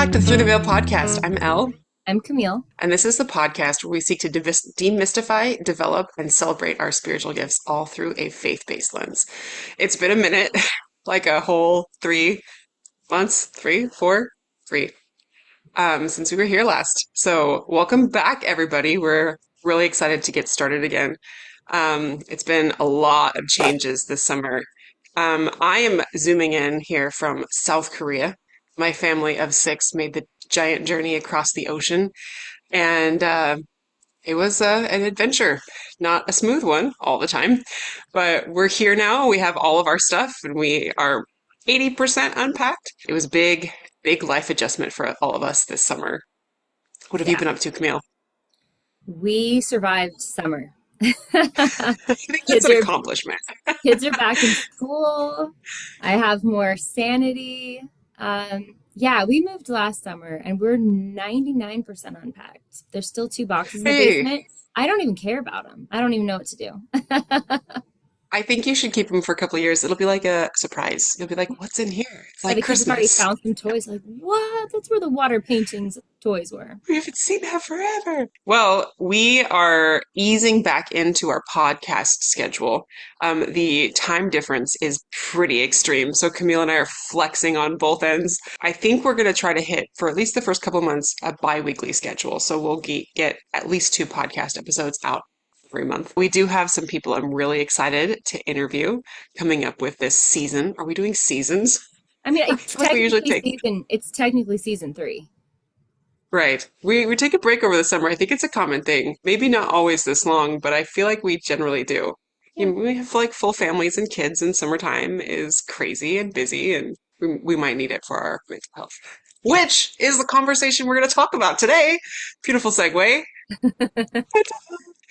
back to Through the Veil podcast. I'm Elle, I'm Camille. and this is the podcast where we seek to demystify, develop, and celebrate our spiritual gifts all through a faith-based lens. It's been a minute, like a whole 3 months, three, four, three, since we were here last. So welcome back, everybody. We're really excited to get started again. It's been a lot of changes this summer. I am zooming in here from South Korea. My family of six made the giant journey across the ocean, and it was an adventure. Not a smooth one all the time, but we're here now. We have all of our stuff, and we are 80% unpacked. It was big, big life adjustment for all of us this summer. What have you Yeah, been up to, Camille? we survived summer. I think that's Kids an are accomplishment. kids are back in school. I have more sanity. Yeah, we moved last summer and we're 99% unpacked. There's still two boxes in the Hey, basement. I don't even care about them. I don't even know what to do. I think you should keep them for a couple of years. It'll be like a surprise. You'll be like, what's in here? It's Yeah, like the kids have already Christmas. found some toys. Like, what? That's where the water paintings toys were. We haven't seen that forever. Well, we are easing back into our podcast schedule. The time difference is pretty extreme. So Camille and I are flexing on both ends. I think we're going to try to hit, for at least the first couple of months, a bi-weekly schedule. So we'll get at least two podcast episodes out every month. We do have some people I'm really excited to interview coming up with this season. Are we doing seasons? I mean, I feel like we usually take. it's technically season three. Right. We take a break over the summer. I think it's a common thing. Maybe not always this long, but I feel like we generally do. Yeah. We have like full families and kids, and summertime is crazy and busy, and we might need it for our mental health, Yeah. which is the conversation we're going to talk about today. Beautiful segue.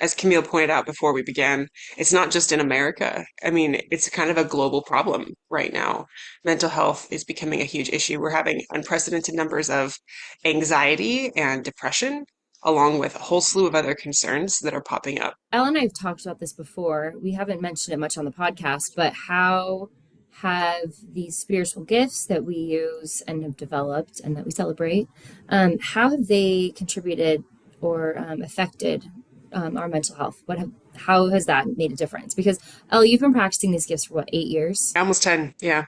As Camille pointed out before we began, it's not just in America. I mean, it's kind of a global problem right now. Mental health is becoming a huge issue. We're having unprecedented numbers of anxiety and depression, along with a whole slew of other concerns that are popping up. Elle and I have talked about this before. We haven't mentioned it much on the podcast, but how have these spiritual gifts that we use and have developed and that we celebrate, how have they contributed or affected our mental health? How has that made a difference? Because Elle, you've been practicing these gifts for what, 8 years? Almost 10, yeah.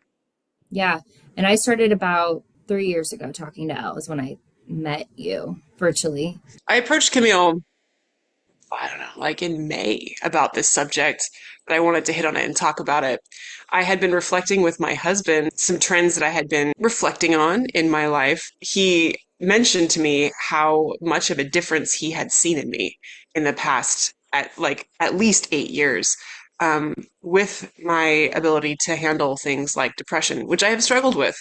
Yeah, and I started about 3 years ago talking to Elle is when I met you virtually. I approached Camille, I don't know, like in May about this subject, but I wanted to hit on it and talk about it. I had been reflecting with my husband some trends that I had been reflecting on in my life. He mentioned to me how much of a difference he had seen in me in the past at least 8 years, with my ability to handle things like depression, which I have struggled with,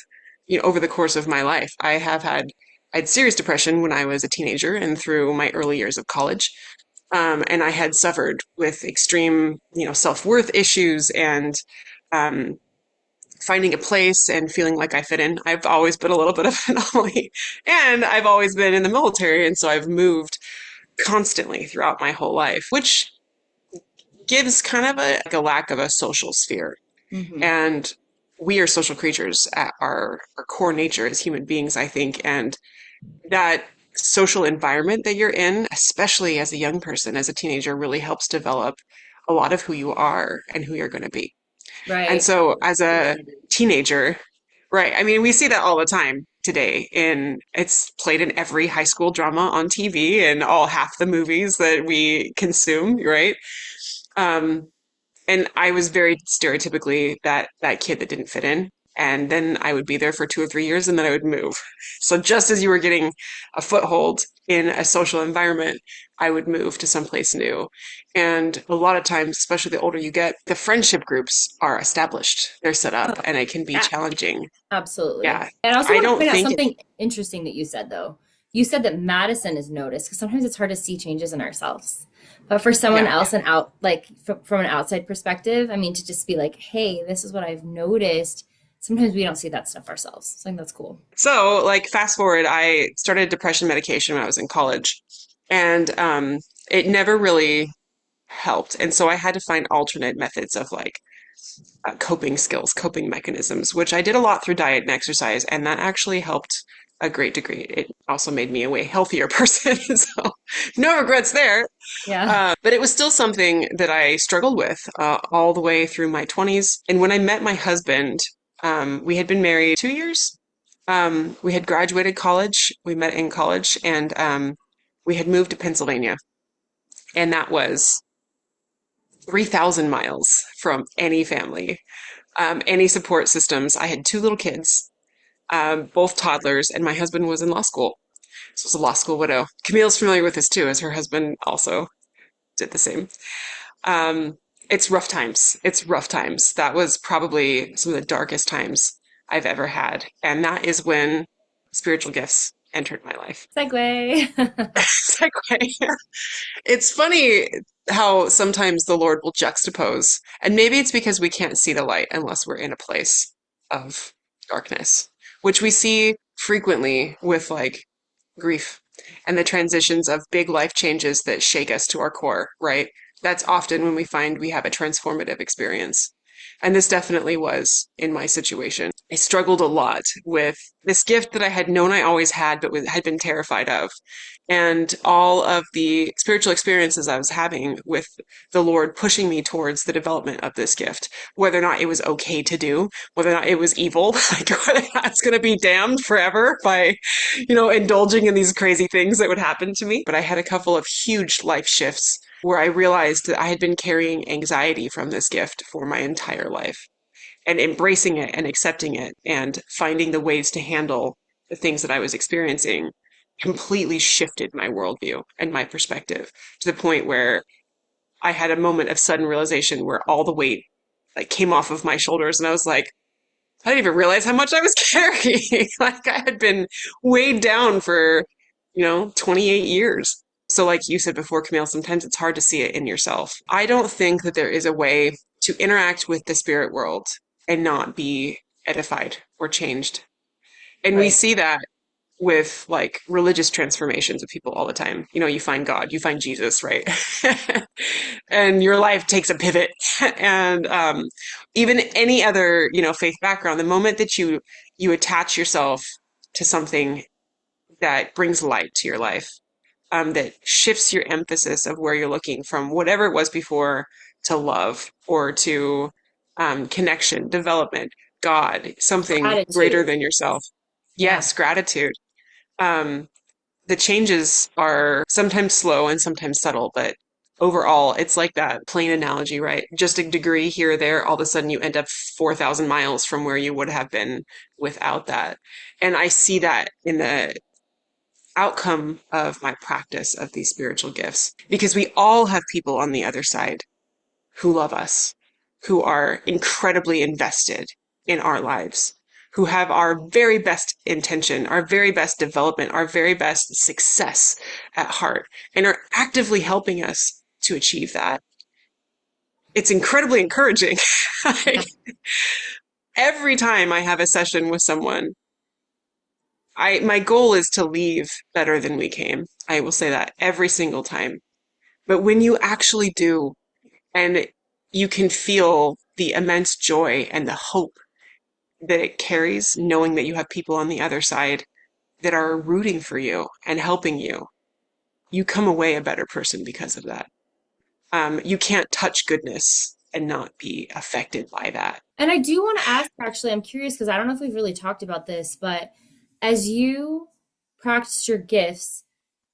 over the course of my life. I had serious depression when I was a teenager and through my early years of college. And I had suffered with extreme, self-worth issues and um, finding a place and feeling like I fit in. I've always been a little bit of an anomaly, and I've always been in the military, and so I've moved constantly throughout my whole life, which gives kind of like a lack of a social sphere. Hmm. And we are social creatures at our core nature as human beings, I think, and that social environment that you're in, especially as a young person, as a teenager, really helps develop a lot of who you are and who you're going to be. And Right. so as a teenager, right, I mean, we see that all the time today it's played in every high school drama on TV and all half the movies that we consume, right? Um, and I was very stereotypically that kid that didn't fit in. And then I would be there for 2 or 3 years and then I would move. So just as you were getting a foothold in a social environment, I would move to someplace new. And a lot of times, especially the older you get, the friendship groups are established. They're set up Oh, and it can be yeah. challenging. Absolutely. Yeah. And I also I want to don't point out think it, something interesting that you said, though. You said that Madison is noticed because sometimes it's hard to see changes in ourselves. But for someone yeah. else, like from an outside perspective, I mean, to just be like, hey, this is what I've noticed. Sometimes we don't see that stuff ourselves. So I think that's cool. So, like, fast forward, I started depression medication when I was in college, and it never really helped. And so I had to find alternate methods of like coping skills, coping mechanisms, which I did a lot through diet and exercise, and that actually helped a great degree. It also made me a way healthier person. So no regrets there. Yeah. But it was still something that I struggled with all the way through my 20s. And when I met my husband, we had been married 2 years. We had graduated college. We met in college, and we had moved to Pennsylvania. And that was 3,000 miles from any family, any support systems. I had two little kids, both toddlers, and my husband was in law school. So I was a law school widow. Camille's familiar with this too, as her husband also did the same. Um, it's rough times. It's rough times. That was probably some of the darkest times I've ever had. And that is when spiritual gifts entered my life. Segue. Segue. It's funny how sometimes the Lord will juxtapose, and maybe it's because we can't see the light unless we're in a place of darkness, which we see frequently with like grief and the transitions of big life changes that shake us to our core, right? That's often when we find we have a transformative experience. And this definitely was in my situation. I struggled a lot with this gift that I had known I always had, but had been terrified of. And all of the spiritual experiences I was having with the Lord pushing me towards the development of this gift, whether or not it was okay to do, whether or not it was evil, like whether that's going to be damned forever by, indulging in these crazy things that would happen to me. But I had a couple of huge life shifts where I realized that I had been carrying anxiety from this gift for my entire life, and embracing it and accepting it and finding the ways to handle the things that I was experiencing completely shifted my worldview and my perspective to the point where I had a moment of sudden realization where all the weight like came off of my shoulders, and I was like, I didn't even realize how much I was carrying. Like I had been weighed down for, 28 years. So like you said before, Camille, sometimes it's hard to see it in yourself. I don't think that there is a way to interact with the spirit world and not be edified or changed. And we Right. see that with like religious transformations of people all the time. You find God, you find Jesus, right? And your life takes a pivot. And even any other, faith background, the moment that you attach yourself to something that brings light to your life, that shifts your emphasis of where you're looking from whatever it was before to love or to connection, development, God, something greater Gratitude. than yourself. Yeah. Yes, gratitude. Um, the changes are sometimes slow and sometimes subtle, but overall, it's like that plane analogy, right? Just a degree here or there, all of a sudden you end up 4,000 miles from where you would have been without that. And I see that in the outcome of my practice of these spiritual gifts, because we all have people on the other side who love us, who are incredibly invested in our lives, who have our very best intention, our very best development, our very best success at heart, and are actively helping us to achieve that. It's incredibly encouraging. Yeah. Every time I have a session with someone, my goal is to leave better than we came. I will say that every single time. But when you actually do, and you can feel the immense joy and the hope that it carries, knowing that you have people on the other side that are rooting for you and helping you, you come away a better person because of that. You can't touch goodness and not be affected by that. And I do want to ask, actually, I'm curious because I don't know if we've really talked about this, but as you practiced your gifts,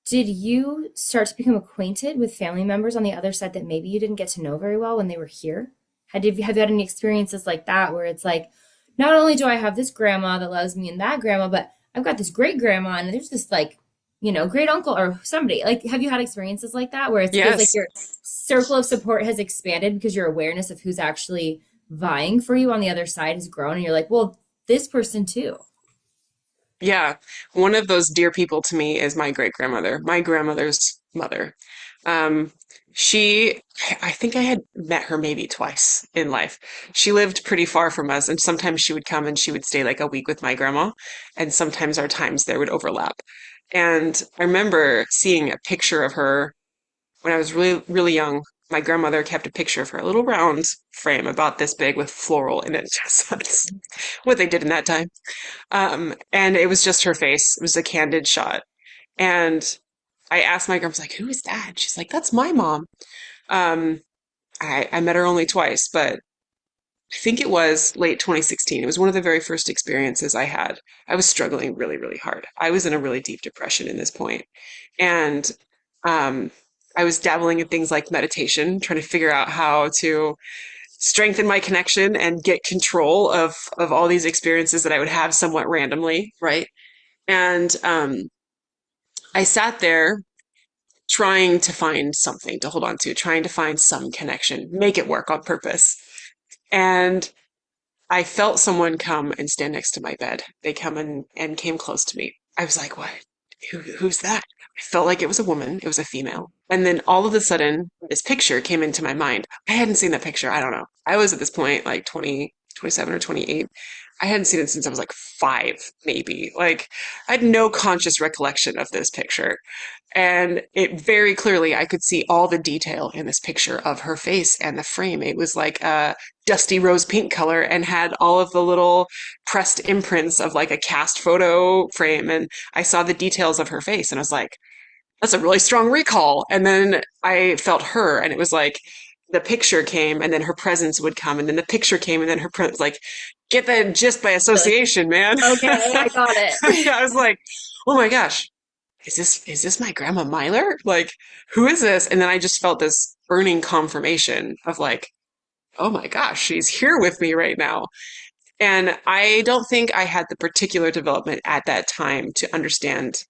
did you start to become acquainted with family members on the other side that maybe you didn't get to know very well when they were here? Have you had any experiences like that where it's like, not only do I have this grandma that loves me and that grandma, but I've got this great grandma and there's this like, great uncle or somebody. Like, have you had experiences like that where it feels like Yes. your circle of support has expanded because your awareness of who's actually vying for you on the other side has grown and you're like, well, this person too. Yeah. One of those dear people to me is my great grandmother, my grandmother's mother. Um, I think I had met her maybe twice in life. She lived pretty far from us, and sometimes she would come and she would stay like a week with my grandma, and sometimes our times there would overlap. And I remember seeing a picture of her when I was really, really young. my grandmother kept a picture of her, a little round frame about this big with floral in it. Just that's what they did in that time. And it was just her face. It was a candid shot. And I asked my grandma, I was like, who is that? She's like, that's my mom. Um, I met her only twice, but I think it was late 2016. It was one of the very first experiences I had. I was struggling really, really hard. I was in a really deep depression in this point. And um, I was dabbling in things like meditation, trying to figure out how to strengthen my connection and get control of all these experiences that I would have somewhat randomly, right? And I sat there trying to find something to hold on to, trying to find some connection, make it work on purpose. And I felt someone come and stand next to my bed. They come and came close to me. I was like, what? Who's that? I felt like it was a woman. It was a female. And then all of a sudden, this picture came into my mind. I hadn't seen that picture. I don't know. I was at this point like 20, 27 or 28. I hadn't seen it since I was like five, maybe. Like, I had no conscious recollection of this picture. And it very clearly, I could see all the detail in this picture of her face and the frame. It was like a dusty rose pink color and had all of the little pressed imprints of like a cast photo frame. And I saw the details of her face and I was like, that's a really strong recall. And then I felt her and it was like the picture came and then her presence would come and then the picture came and then her presence, like, get the gist by You're like, association, man. okay, I got it. I was like, oh my gosh, is this my grandma Myler? Like, who is this? And then I just felt this burning confirmation of like, oh my gosh, she's here with me right now. And I don't think I had the particular development at that time to understand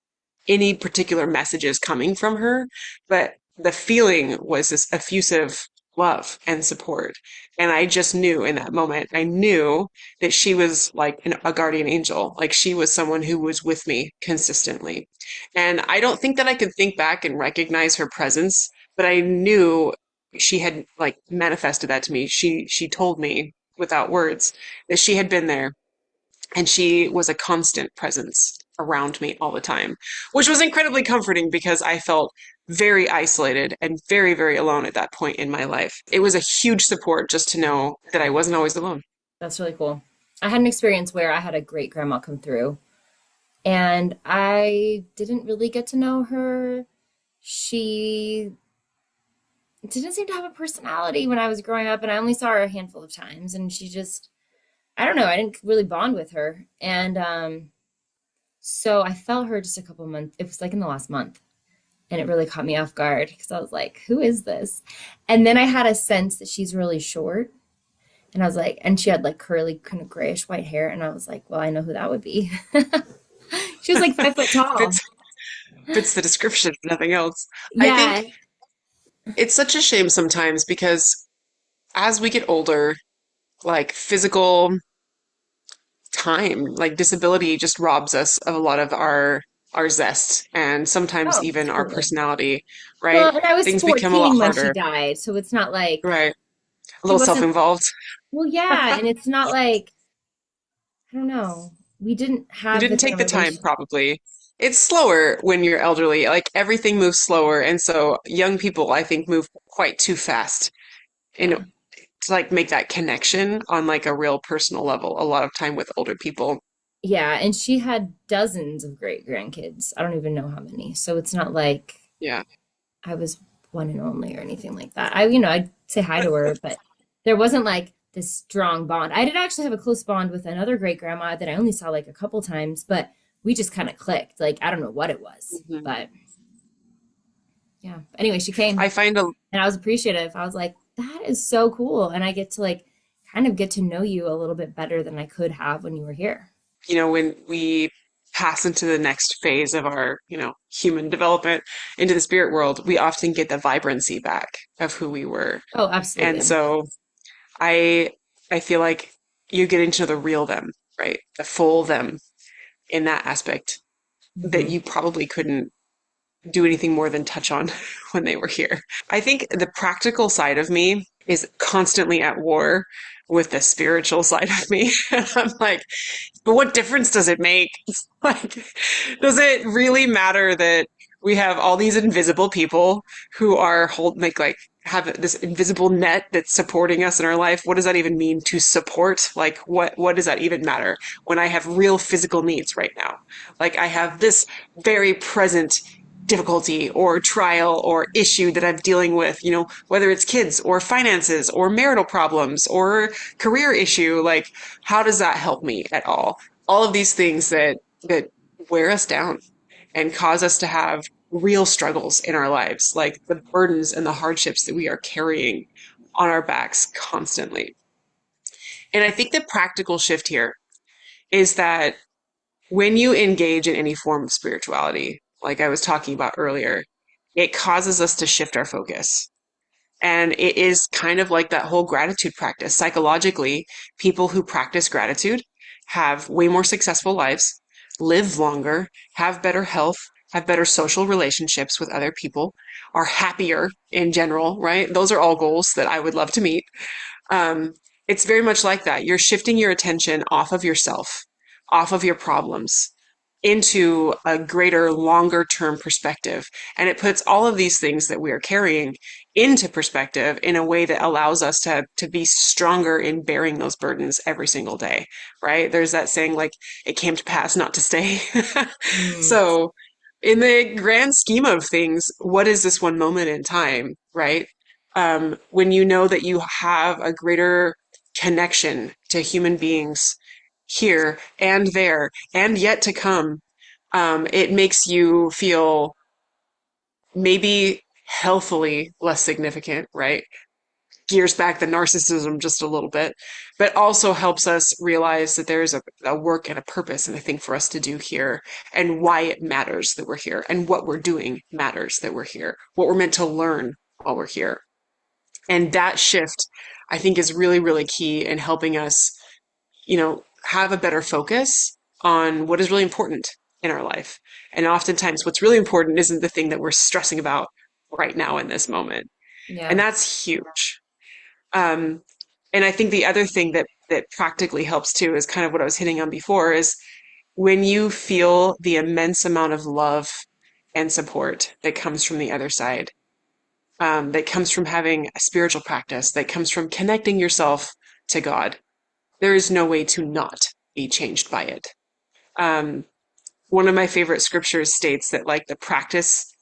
any particular messages coming from her, but the feeling was this effusive love and support. And I just knew in that moment, I knew that she was like a guardian angel. Like she was someone who was with me consistently. And I don't think that I could think back and recognize her presence, but I knew she had like manifested that to me. She told me without words that she had been there and she was a constant presence around me all the time, which was incredibly comforting because I felt very isolated and very, very alone at that point in my life. It was a huge support just to know that I wasn't always alone. That's really cool. I had an experience where I had a great grandma come through and I didn't really get to know her. She didn't seem to have a personality when I was growing up, and I only saw her a handful of times. And she just, I don't know, I didn't really bond with her. And so I felt her just a couple months, it was like in the last month. And it really caught me off guard because I was like, who is this? And then I had a sense that she's really short. And I was like, and she had like curly, kind of grayish white hair. And I was like, well, I know who that would be. She was like 5 foot tall. Fits fits the description, if nothing else. I Yeah. think it's such a shame sometimes because as we get older, like physical time, like disability just robs us of a lot of our zest and sometimes Oh, even our totally. personality, Well, right? and I was Things become a lot 14 when she harder, died. So it's not like right? A she little wasn't, self-involved. well, yeah. And it's not like, I don't know, we didn't You have the didn't kind take of the time, relation. probably. It's slower when you're elderly. Like everything moves slower, and so young people, I think, move quite too fast in Yeah. to like make that connection on like a real personal level. A lot of time with older people. Yeah. And she had dozens of great grandkids. I don't even know how many. So it's not like Yeah. I was one and only or anything like that. I'd say hi to her, but there wasn't like this strong bond. I did actually have a close bond with another great grandma that I only saw like a couple times, but we just kind of clicked. Like, I don't know what it was, Mhm. but yeah. Anyway, she came I find a and I was appreciative. I was like, that is so cool. And I get to like kind of get to know you a little bit better than I could have when you were here. when we pass into the next phase of our, human development into the spirit world, we often get the vibrancy back of who we were. Oh, And absolutely. so I I feel like you're getting to know the real them, right? The full them in that aspect that Hmm. you probably couldn't do anything more than touch on when they were here. I think the practical side of me is constantly at war with the spiritual side of me. I'm like, but what difference does it make? Like, does it really matter that We have all these invisible people who are hold like have this invisible net that's supporting us in our life. What does that even mean to support? Like what does that even matter when I have real physical needs right now? Like I have this very present difficulty or trial or issue that I'm dealing with, whether it's kids or finances or marital problems or career issue, like how does that help me at all? All of these things that wear us down and cause us to have real struggles in our lives, like the burdens and the hardships that we are carrying on our backs constantly. And I think the practical shift here is that when you engage in any form of spirituality, like I was talking about earlier, it causes us to shift our focus. And it is kind of like that whole gratitude practice. Psychologically, people who practice gratitude have way more successful lives, live longer, have better health, have better social relationships with other people, are happier in general, right? Those are all goals that I would love to meet. Um, it's very much like that. You're shifting your attention off of yourself, off of your problems, into a greater, longer term perspective. And it puts all of these things that we are carrying into perspective in a way that allows us to be stronger in bearing those burdens every single day, right? There's that saying, like, it came to pass not to stay. Mm, So, in the grand scheme of things, what is this one moment in time, right? When you know that you have a greater connection to human beings here and there and yet to come, it makes you feel maybe healthily less significant, right? Gears back the narcissism just a little bit, but also helps us realize that there is a work and a purpose and a thing for us to do here and why it matters that we're here and what we're doing matters that we're here, what we're meant to learn while we're here. And that shift, I think, is really, really key in helping us, have a better focus on what is really important in our life. And oftentimes, what's really important isn't the thing that we're stressing about right now in this moment. And yeah. that's huge. Um, and I think the other thing that practically helps too is kind of what I was hitting on before is when you feel the immense amount of love and support that comes from the other side, that comes from having a spiritual practice, that comes from connecting yourself to God. There is no way to not be changed by it. Um, One of my favorite scriptures states that, like, the practice,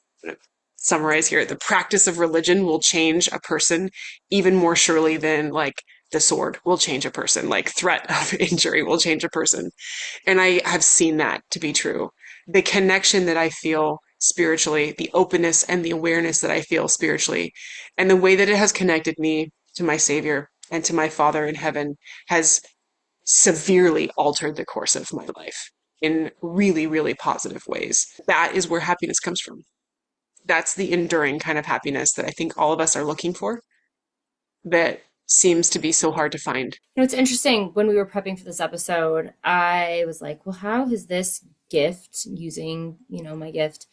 summarize here, the practice of religion will change a person even more surely than, like, the sword will change a person, like threat of injury will change a person. And I have seen that to be true. The connection that I feel spiritually, the openness and the awareness that I feel spiritually, and the way that it has connected me to my Savior and to my Father in heaven has severely altered the course of my life in really, really positive ways. That is where happiness comes from. That's the enduring kind of happiness that I think all of us are looking for that seems to be so hard to find. It's interesting. When we were prepping for this episode, I was like, well, how has this gift, using, my gift,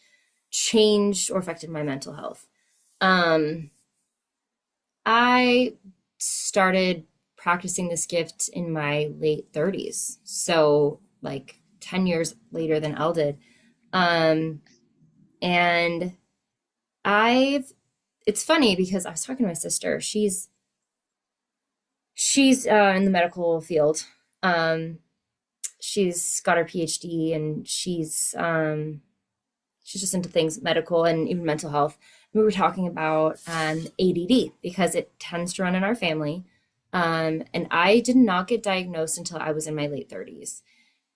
changed or affected my mental health? Um, I started practicing this gift in my late 30s. So, like 10 years later than Elle did. Um, and I've, it's funny because I was talking to my sister. She's in the medical field. Um, she's got her PhD, and she's just into things medical and even mental health. We were talking about ADD because it tends to run in our family. And I did not get diagnosed until I was in my late 30s.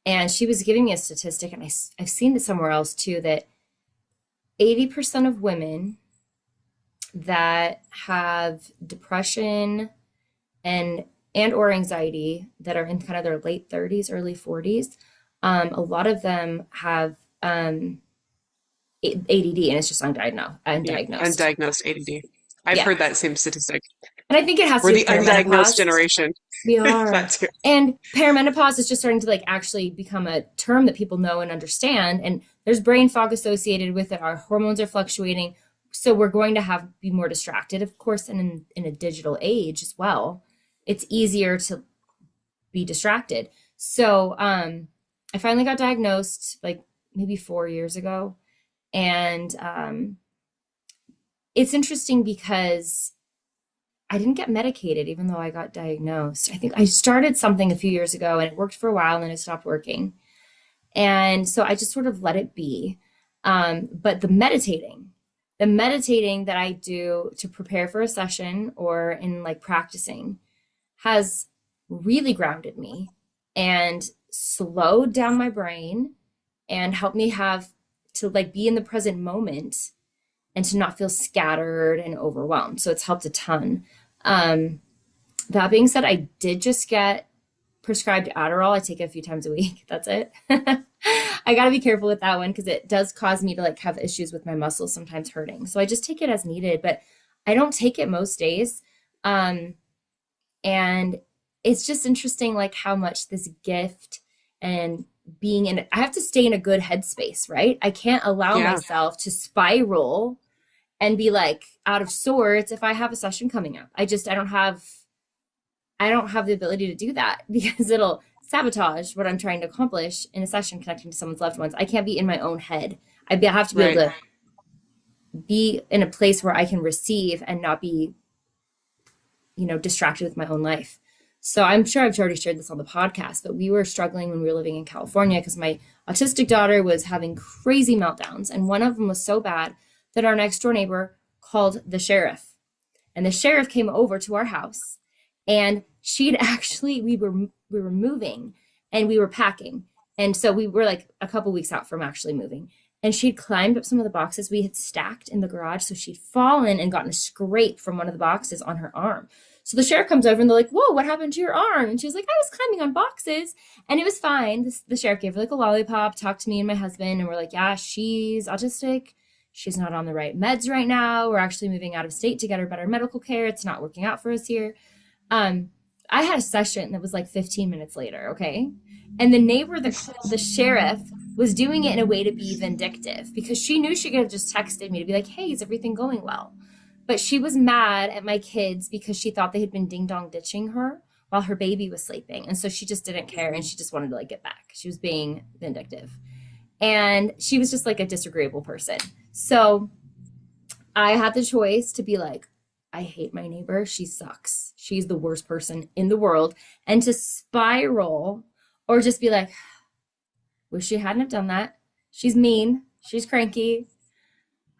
And she was giving me a statistic, and I've seen it somewhere else too, that 80% of women that have depression and or anxiety that are in kind of their late 30s, early 40s, a lot of them have ADD, and it's just Yeah, undiagnosed. undiagnosed ADD. I've Yeah. heard that same statistic. And I think it has We're to do the with undiagnosed perimenopause. generation. We are. That too. And perimenopause is just starting to like actually become a term that people know and understand. And there's brain fog associated with it. Our hormones are fluctuating. So we're going to be more distracted, of course, and in a digital age as well. It's easier to be distracted. So I finally got diagnosed like maybe 4 years ago. And it's interesting because I didn't get medicated even though I got diagnosed. I think I started something a few years ago and it worked for a while and then it stopped working. And so I just sort of let it be. But the meditating that I do to prepare for a session or in like practicing has really grounded me and slowed down my brain and helped me have to like be in the present moment and to not feel scattered and overwhelmed. So it's helped a ton. Um, that being said, I did just get prescribed Adderall. I take it a few times a week. That's it. I got to be careful with that one because it does cause me to like have issues with my muscles sometimes hurting. So I just take it as needed, but I don't take it most days. Um, and it's just interesting like how much this gift and being in I have to stay in a good headspace, right? I can't allow Yeah, myself to spiral and be like out of sorts if I have a session coming up. I don't have the ability to do that because it'll sabotage what I'm trying to accomplish in a session connecting to someone's loved ones. I can't be in my own head. Have to be able right. to be in a place where I can receive and not be, distracted with my own life. So I'm sure I've already shared this on the podcast, but we were struggling when we were living in California because my autistic daughter was having crazy meltdowns. And one of them was so bad that our next door neighbor called the sheriff. And the sheriff came over to our house and she'd actually we were moving and we were packing. And so we were like a couple weeks out from actually moving. And she'd climbed up some of the boxes we had stacked in the garage. So she'd fallen and gotten a scrape from one of the boxes on her arm. So the sheriff comes over and they're like, "Whoa, what happened to your arm?" And she was like, "I was climbing on boxes." And it was fine. The sheriff gave her like a lollipop, talked to me and my husband, and we're like, "Yeah, she's autistic. She's not on the right meds right now. We're actually moving out of state to get her better medical care. It's not working out for us here." Um, I had a session that was like 15 minutes later, okay? And the neighbor, the sheriff, was doing it in a way to be vindictive because she knew she could have just texted me to be like, "Hey, is everything going well?" But she was mad at my kids because she thought they had been ding dong ditching her while her baby was sleeping. And so she just didn't care and she just wanted to like get back. She was being vindictive. And she was just like a disagreeable person. So I had the choice to be like, "I hate my neighbor. She sucks. She's the worst person in the world." And to spiral or just be like, "Wish she hadn't have done that. She's mean. She's cranky.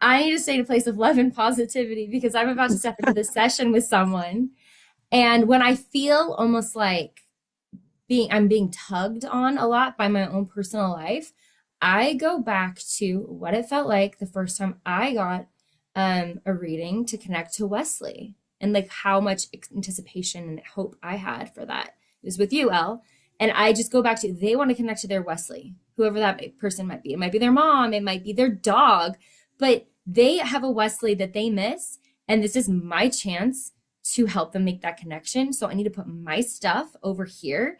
I need to stay in a place of love and positivity because I'm about to step into this session with someone." And when I feel almost like I'm being tugged on a lot by my own personal life, I go back to what it felt like the first time I got a reading to connect to Wesley and like how much anticipation and hope I had for that. It was with you, Elle. And I just go back to they want to connect to their Wesley, whoever that person might be. It might be their mom, it might be their dog, but they have a Wesley that they miss. And this is my chance to help them make that connection. So I need to put my stuff over here,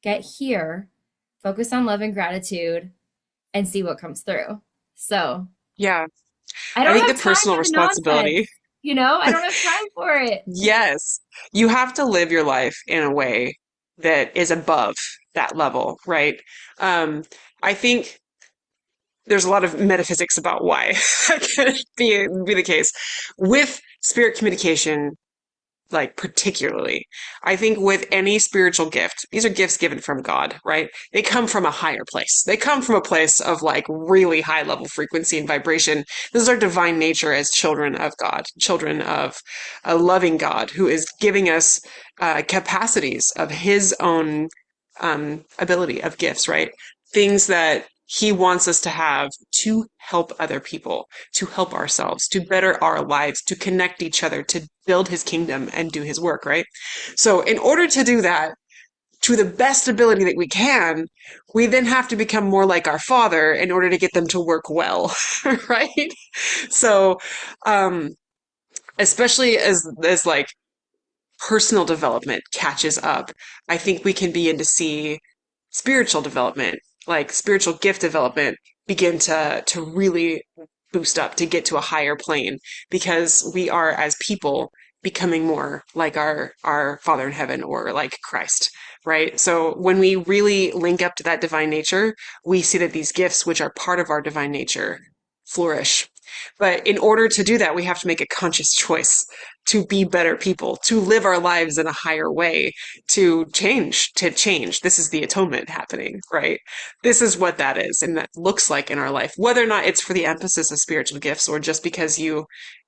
get here, focus on love and gratitude, and see what comes through. So Yeah. I I don't think the have time personal for the nonsense. responsibility, I don't have time for it. yes, you have to live your life in a way that is above that level, right? Um, I think there's a lot of metaphysics about why that could be the case with spirit communication, like particularly. I think with any spiritual gift, these are gifts given from God, right? They come from a higher place. They come from a place of like really high level frequency and vibration. This is our divine nature as children of God, children of a loving God who is giving us capacities of his own ability of gifts, right? Things that he wants us to have to help other people, to help ourselves, to better our lives, to connect each other, to build his kingdom and do his work, right? So, in order to do that to the best ability that we can, we then have to become more like our father in order to get them to work well, right? So, um, especially as like personal development catches up, I think we can begin to see spiritual development, like spiritual gift development, begin to really boost up to get to a higher plane because we are as people becoming more like our Father in heaven or like Christ, right? So when we really link up to that divine nature, we see that these gifts, which are part of our divine nature, flourish. But in order to do that, we have to make a conscious choice to be better people, to live our lives in a higher way, to change. This is the atonement happening, right? This is what that is, and that looks like in our life, whether or not it's for the emphasis of spiritual gifts or just because you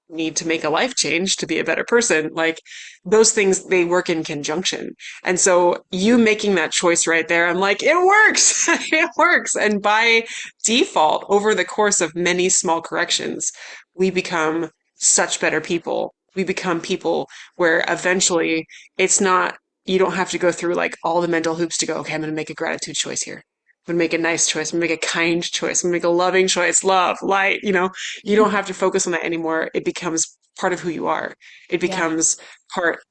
need to make a life change to be a better person. Like those things, they work in conjunction. And so you making that choice right there, I'm like, it works. It works. And by default, over the course of many small corrections, we become such better people. We become people where eventually it's not, you don't have to go through like all the mental hoops to go, okay, I'm going to make a gratitude choice here. I'm going to make a nice choice. I'm going to make a kind choice. I'm going to make a loving choice. Love, light, you don't have to focus on that anymore. It becomes part of who you are. It Yeah, becomes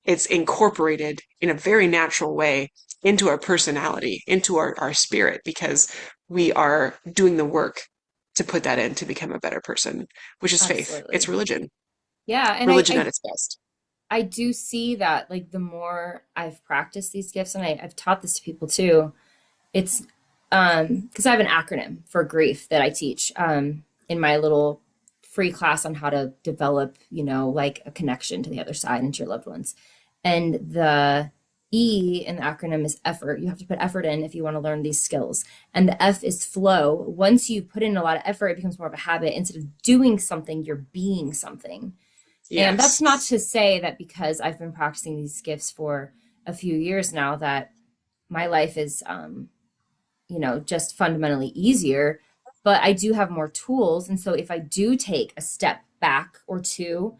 it's incorporated in a very natural way into our personality, into our spirit, because we are doing the work to put that in to become a better person, which is faith. It's absolutely. religion, Yeah, and religion at its best. I do see that like the more I've practiced these gifts, and I've taught this to people too, it's because I have an acronym for grief that I teach in my little free class on how to develop, like a connection to the other side and to your loved ones. And the E in the acronym is effort. You have to put effort in if you want to learn these skills. And the F is flow. Once you put in a lot of effort, it becomes more of a habit. Instead of doing something, you're being something. And that's Yes. not to say that because I've been practicing these gifts for a few years now that my life is just fundamentally easier, but I do have more tools. And so if I do take a step back or two,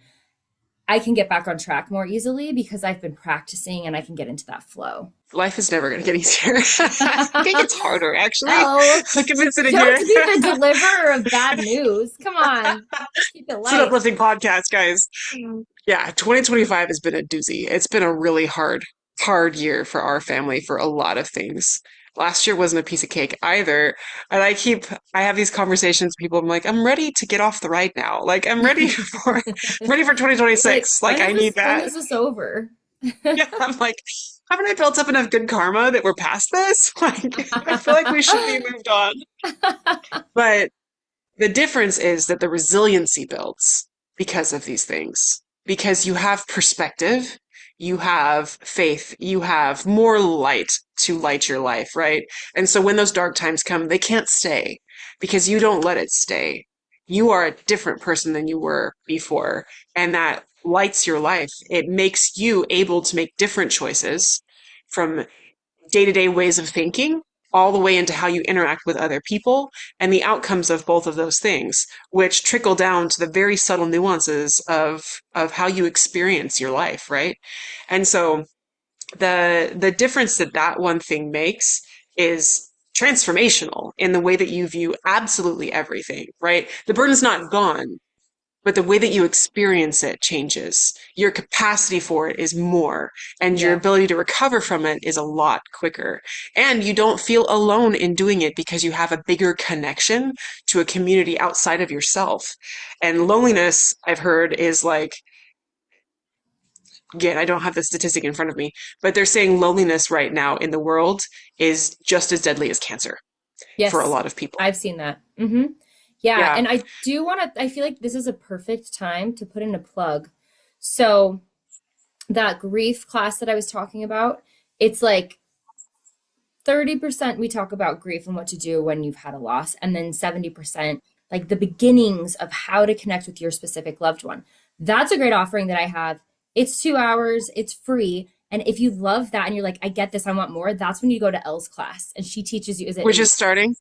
I can get back on track more easily because I've been practicing and I can get into that flow. Life is never going to get easier. I think it's harder, actually. Oh, Look at me sitting don't here. be the deliverer of bad news. Come on, keep it It's an light. uplifting podcast, guys. Yeah, 2025 has been a doozy. It's been a really hard year for our family for a lot of things. Last year wasn't a piece of cake either. And I have these conversations with people. I'm like, I'm ready to get off the ride now. Like, ready for You're like, 2026. Like, I need when that. is this over? Yeah, I'm like, haven't I built up enough good karma that we're past this? Like, I feel like we should be moved on. But the difference is that the resiliency builds because of these things. Because you have perspective, you have faith, you have more light to light your life, right? And so when those dark times come, they can't stay because you don't let it stay. You are a different person than you were before, and that lights your life. It makes you able to make different choices from day-to-day ways of thinking all the way into how you interact with other people and the outcomes of both of those things, which trickle down to the very subtle nuances of how you experience your life, right? And so the difference that that one thing makes is transformational in the way that you view absolutely everything, right? The burden's not gone, but the way that you experience it changes. Your capacity for it is more, and your Yeah. ability to recover from it is a lot quicker. And you don't feel alone in doing it because you have a bigger connection to a community outside of yourself. And loneliness, I've heard, is like, again, I don't have the statistic in front of me, but they're saying loneliness right now in the world is just as deadly as cancer for a Yes, lot of people. I've seen that. Yeah, Yeah, and I do want to, I feel like this is a perfect time to put in a plug. So, that grief class that I was talking about, it's like 30% we talk about grief and what to do when you've had a loss, and then 70% like the beginnings of how to connect with your specific loved one. That's a great offering that I have. It's 2 hours, it's free. And if you love that and you're like, I get this, I want more, that's when you go to Elle's class and she teaches you, is it which is eight? starting.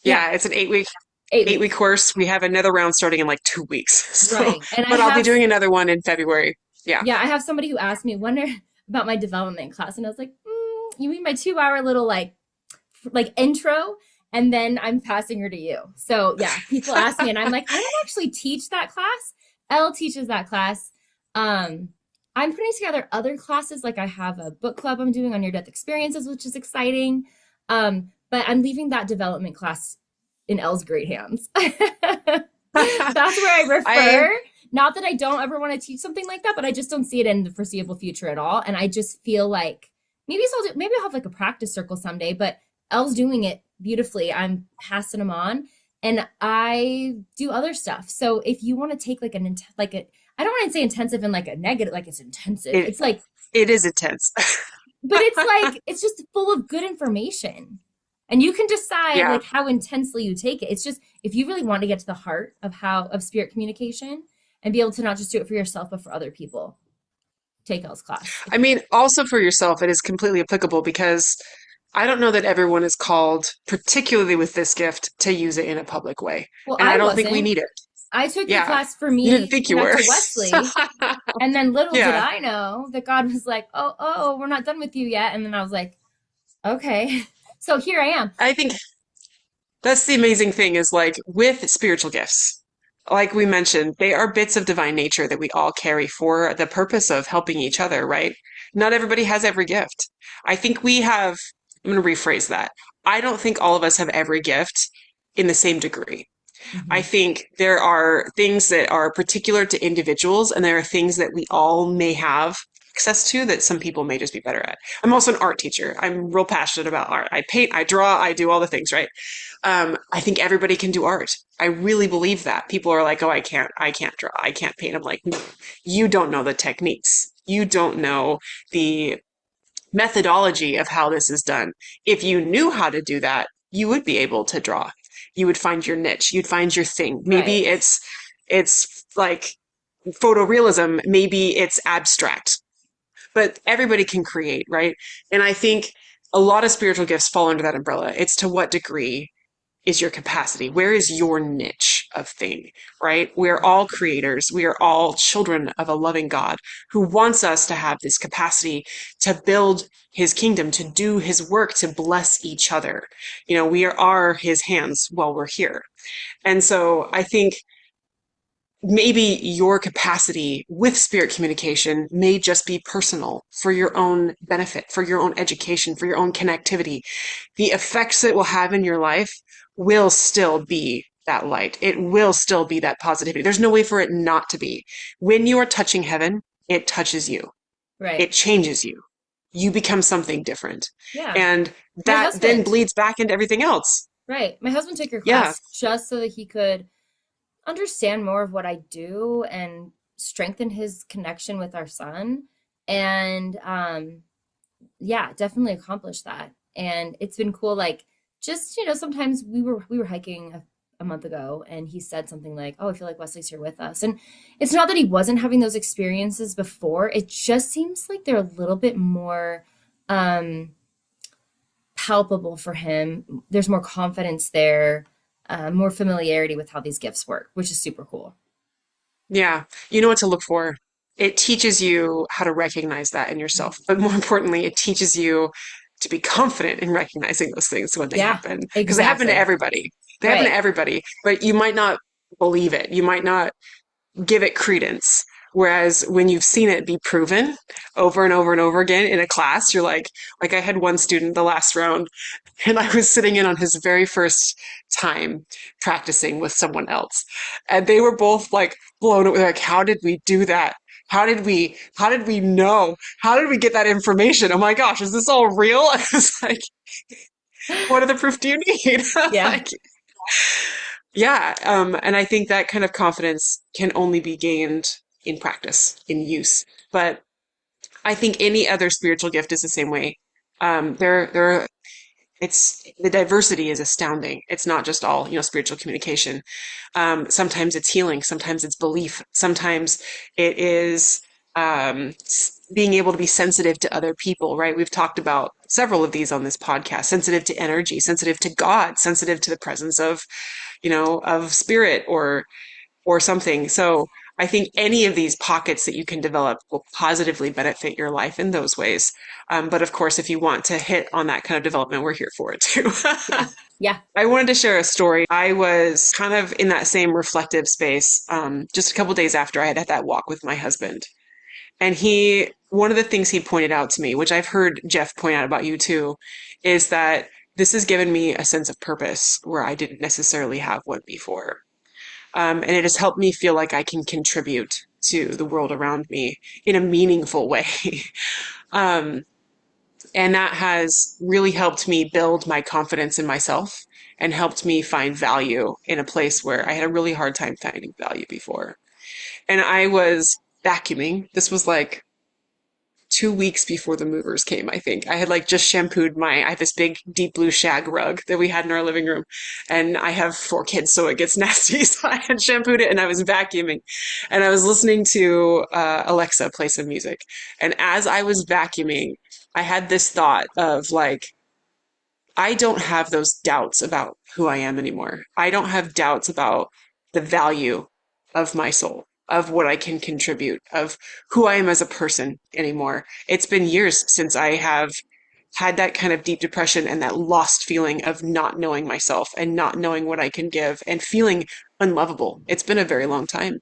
Yeah, Yeah, it's an 8 week 8 week 8 weeks. course. We have another round starting in like 2 weeks. So, Right. And I but I'll be have, doing another one in February. Yeah. yeah, I have somebody who asked me, wonder about my development class. And I was like, you mean my 2 hour little like intro? And then I'm passing her to you. So yeah, people ask me and I'm like, I don't actually teach that class. Elle teaches that class. I'm putting together other classes. Like I have a book club I'm doing on near death experiences, which is exciting. But I'm leaving that development class in Elle's great hands. That's where I I refer not that I don't ever want to teach something like that, but I just don't see it in the foreseeable future at all. And I just feel like maybe I'll have like a practice circle someday, but Elle's doing it beautifully. I'm passing them on, and I do other stuff. So if you want to take like I don't want to say intensive in like a negative, like it's intensive. It It's like, it is intense. but it's like it's just full of good information. And you can decide Yeah. like how intensely you take it. It's just if you really want to get to the heart of how of spirit communication and be able to not just do it for yourself but for other people, take Elle's class. I mean, also for yourself, it is completely applicable because I don't know that everyone is called, particularly with this gift, to use it in a public way. Well, And I I don't think we wasn't. need it. I took the Yeah. class for You didn't me to think you connect were. to Wesley. And then little did Yeah. I know that God was like, oh, we're not done with you yet. And then I was like, okay. So here I am. I think that's the amazing thing is like with spiritual gifts, like we mentioned, they are bits of divine nature that we all carry for the purpose of helping each other, right? Not everybody has every gift. I think we have, I'm going to rephrase that. I don't think all of us have every gift in the same degree. I Mhm. think there are things that are particular to individuals, and there are things that we all may have access to that some people may just be better at. I'm also an art teacher. I'm real passionate about art. I paint, I draw, I do all the things, right? I think everybody can do art. I really believe that. People are like, oh, I can't draw, I can't paint. I'm like, no, you don't know the techniques. You don't know the methodology of how this is done. If you knew how to do that, you would be able to draw. You would find your niche. You'd find your thing. Right. Maybe it's like photorealism. Maybe it's abstract. But everybody can create, right? And I think a lot of spiritual gifts fall under that umbrella. It's to what degree is your capacity? Where is your niche of thing, right? We're all creators. We are all children of a loving God who wants us to have this capacity to build his kingdom, to do his work, to bless each other. You know, we are his hands while we're here. And so I think maybe your capacity with spirit communication may just be personal for your own benefit, for your own education, for your own connectivity. The effects it will have in your life will still be that light. It will still be that positivity. There's no way for it not to be. When you are touching heaven, it touches you. Right. It changes you. You become something different. Yeah. And My that then husband. bleeds back into everything else. Right. My husband took your Yeah. class just so that he could understand more of what I do and strengthen his connection with our son. And yeah, definitely accomplished that. And it's been cool. Like just, sometimes we were hiking a month ago and he said something like, oh, I feel like Wesley's here with us. And it's not that he wasn't having those experiences before. It just seems like they're a little bit more um palpable for him. There's more confidence there, more familiarity with how these gifts work, which is super cool. Yeah, you know what to look for. It teaches you how to recognize that in yourself, but more importantly, it teaches you to be confident in recognizing those things when they Yeah, happen, because they happen to exactly. everybody. They happen to Right. everybody, but you might not believe it. You might not give it credence. Whereas when you've seen it be proven over and over and over again in a class, you're like I had one student the last round, and I was sitting in on his very first time practicing with someone else. And they were both like blown away, like, how did we do that? How did we know? How did we get that information? Oh my gosh, is this all real? I was like, what other proof do you need? Yeah. Like, yeah, and I think that kind of confidence can only be gained in practice, in use. But I think any other spiritual gift is the same way. There, it's the diversity is astounding. It's not just all, spiritual communication. Sometimes it's healing, sometimes it's belief, sometimes it is being able to be sensitive to other people, right? We've talked about several of these on this podcast, sensitive to energy, sensitive to God, sensitive to the presence of, of spirit or something. So I think any of these pockets that you can develop will positively benefit your life in those ways. But of course, if you want to hit on that kind of development, we're here for it too. Yeah. Yeah. I wanted to share a story. I was kind of in that same reflective space just a couple days after I had had that walk with my husband. And one of the things he pointed out to me, which I've heard Jeff point out about you too, is that this has given me a sense of purpose where I didn't necessarily have one before. And it has helped me feel like I can contribute to the world around me in a meaningful way. um, and that has really helped me build my confidence in myself and helped me find value in a place where I had a really hard time finding value before. And I was vacuuming. This was like 2 weeks before the movers came, I think. I had like just shampooed I have this big deep blue shag rug that we had in our living room. And I have 4 kids, so it gets nasty. So I had shampooed it and I was vacuuming. And I was listening to Alexa play some music. And as I was vacuuming, I had this thought of like, I don't have those doubts about who I am anymore. I don't have doubts about the value of my soul, of what I can contribute, of who I am as a person anymore. It's been years since I have had that kind of deep depression and that lost feeling of not knowing myself and not knowing what I can give and feeling unlovable. It's been a very long time.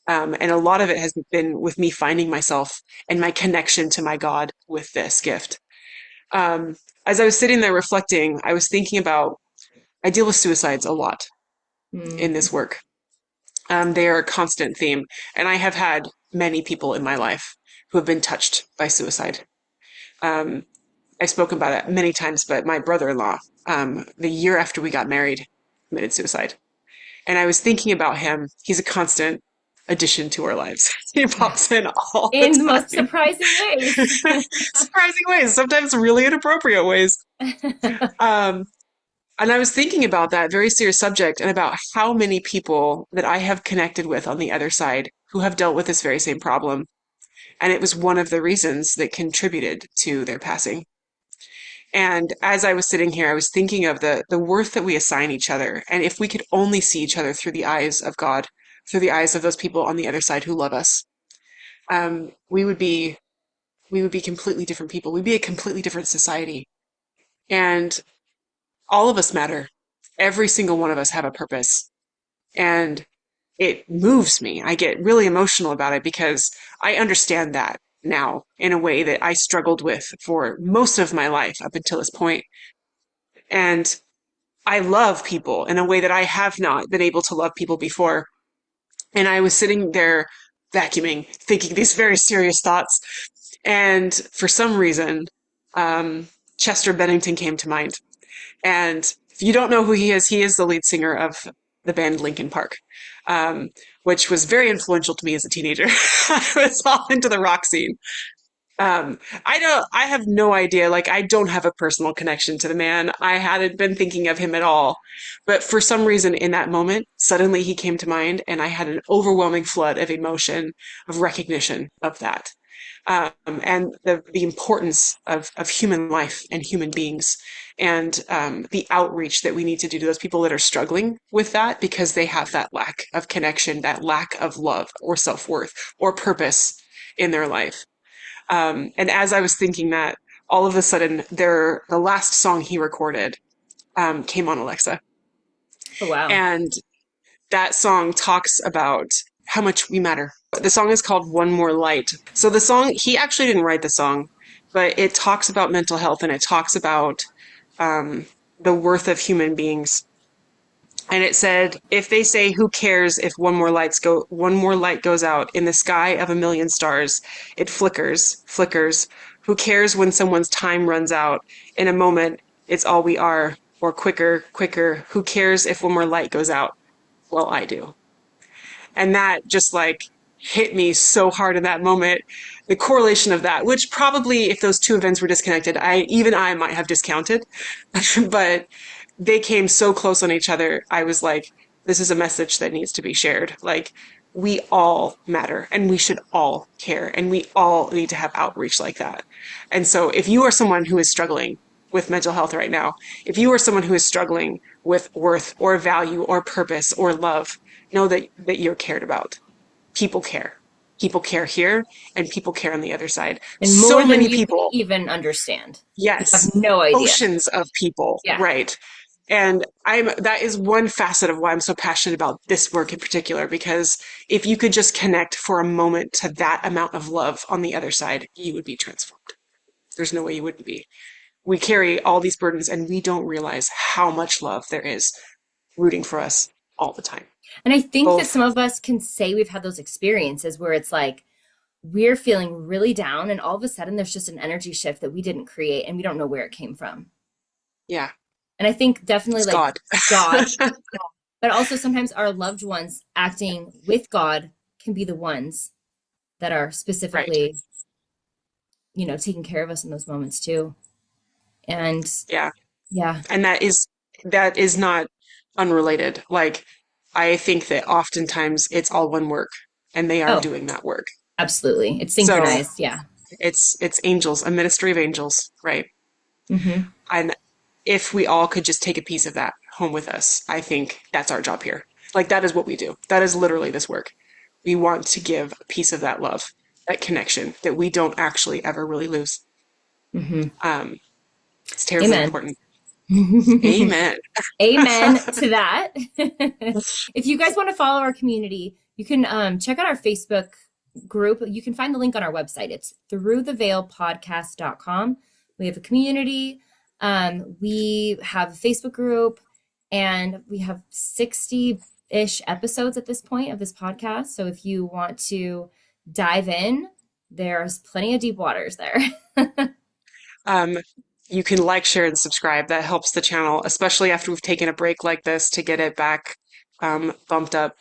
And a lot of it has been with me finding myself and my connection to my God with this gift. Um, as I was sitting there reflecting, I was thinking about I deal with suicides a lot in Mm. this work. They are a constant theme, and I have had many people in my life who have been touched by suicide. Um, I've spoken about it many times, but my brother-in-law, the year after we got married, committed suicide. And I was thinking about him. He's a constant addition to our lives. He pops in all the In the most time. surprising ways. Surprising ways, sometimes really inappropriate ways. Um, And I was thinking about that very serious subject and about how many people that I have connected with on the other side who have dealt with this very same problem. And it was one of the reasons that contributed to their passing. And as I was sitting here, I was thinking of the worth that we assign each other. And if we could only see each other through the eyes of God, through the eyes of those people on the other side who love us, we would be completely different people. We'd be a completely different society. And all of us matter. Every single one of us have a purpose. And it moves me. I get really emotional about it because I understand that now in a way that I struggled with for most of my life up until this point. And I love people in a way that I have not been able to love people before. And I was sitting there vacuuming, thinking these very serious thoughts. And for some reason, Chester Bennington came to mind. And if you don't know who he is the lead singer of the band Linkin Park, um, which was very influential to me as a teenager. I was all into the rock scene. I have no idea. Like, I don't have a personal connection to the man. I hadn't been thinking of him at all. But for some reason in that moment, suddenly he came to mind and I had an overwhelming flood of emotion, of recognition of that. And the importance of human life and human beings and the outreach that we need to do to those people that are struggling with that because they have that lack of connection, that lack of love or self-worth or purpose in their life. And as I was thinking that, all of a sudden, the last song he recorded came on Alexa. Oh, wow. And that song talks about how much we matter. The song is called One More Light. So the song, he actually didn't write the song, but it talks about mental health and it talks about the worth of human beings. And it said, if they say, who cares if one more light goes out in the sky of a million stars, it flickers. Who cares when someone's time runs out? In a moment, it's all we are. Or quicker. Who cares if one more light goes out? Well, I do. And that just like hit me so hard in that moment. The correlation of that, which probably if those two events were disconnected, I might have discounted, but they came so close on each other. I was like, this is a message that needs to be shared. Like, we all matter and we should all care and we all need to have outreach like that. And so if you are someone who is struggling with mental health right now, if you are someone who is struggling with worth or value or purpose or love, know that you're cared about. People care. People care here and people care on the other side. And more So than many you can people. even understand. You have Yes. no idea. Oceans of people. Yeah. Right. And that is one facet of why I'm so passionate about this work in particular, because if you could just connect for a moment to that amount of love on the other side, you would be transformed. There's no way you wouldn't be. We carry all these burdens and we don't realize how much love there is rooting for us all the time. And I think that Both. some of us can say we've had those experiences where it's like we're feeling really down, and all of a sudden there's just an energy shift that we didn't create and we don't know where it came from. Yeah. And I think definitely It's like God. God, but also sometimes our loved ones acting with God can be the ones that are Right. specifically, taking care of us in those moments too. And Yeah. yeah. And that is not unrelated. Like, I think that oftentimes it's all one work and they are Oh, doing that work. absolutely. It's So synchronized. Yeah. it's angels, a ministry of angels, right? Hmm. And if we all could just take a piece of that home with us, I think that's our job here. Like, that is what we do. That is literally this work. We want to give a piece of that love, that connection that we don't actually ever really lose. Hmm. Um, it's terribly Amen. important. Amen. Amen to that. If you guys want to follow our community, you can check out our Facebook group. You can find the link on our website. It's throughtheveilpodcast.com. We have a community. We have a Facebook group, and we have 60-ish episodes at this point of this podcast. So if you want to dive in, there's plenty of deep waters there. Um, you can like, share, and subscribe. That helps the channel, especially after we've taken a break like this to get it back bumped up.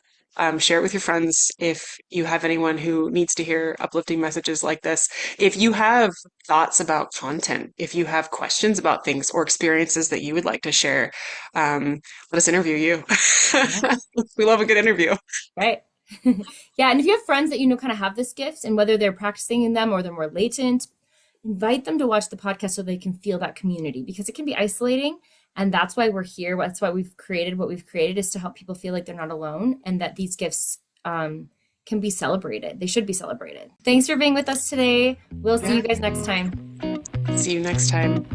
Share it with your friends if you have anyone who needs to hear uplifting messages like this. If you have thoughts about content, if you have questions about things or experiences that you would like to share, let us interview you. Yeah. We love a good interview. Right. Yeah. And if you have friends that kind of have this gift, and whether they're practicing in them or they're more latent, invite them to watch the podcast so they can feel that community, because it can be isolating. And that's why we're here. That's why we've created what we've created, is to help people feel like they're not alone, and that these gifts can be celebrated. They should be celebrated. Thanks for being with us today. We'll see you Yeah. guys next time. See you next time.